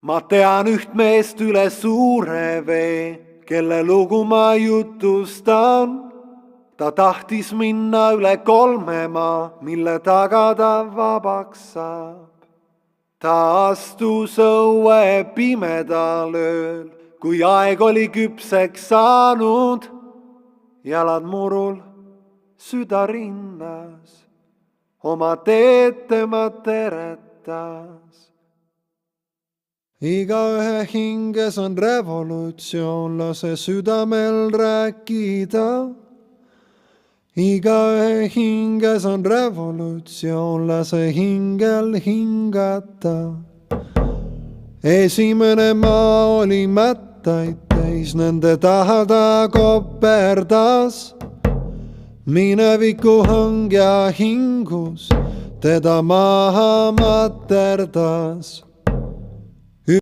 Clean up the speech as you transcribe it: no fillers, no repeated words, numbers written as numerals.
ma tean üht meest üle suure vee, kelle lugu ma jutustan. ta tahtis minna üle 3 maa, mille taga ta vabaks saab. ta astus õue pimedal ööl, kui aeg oli küpseks saanud. jalad murul, süda rinnas, oma teed tema teretas. igaühe hinges on revolutsioon, lase südamel rääkida. igaühe hinges on revolutsioon, lase hingel hingata. esimene maa oli mättaid täis, nende taha ta koperdas. mineviku hõng ja hingus teda maha materdas.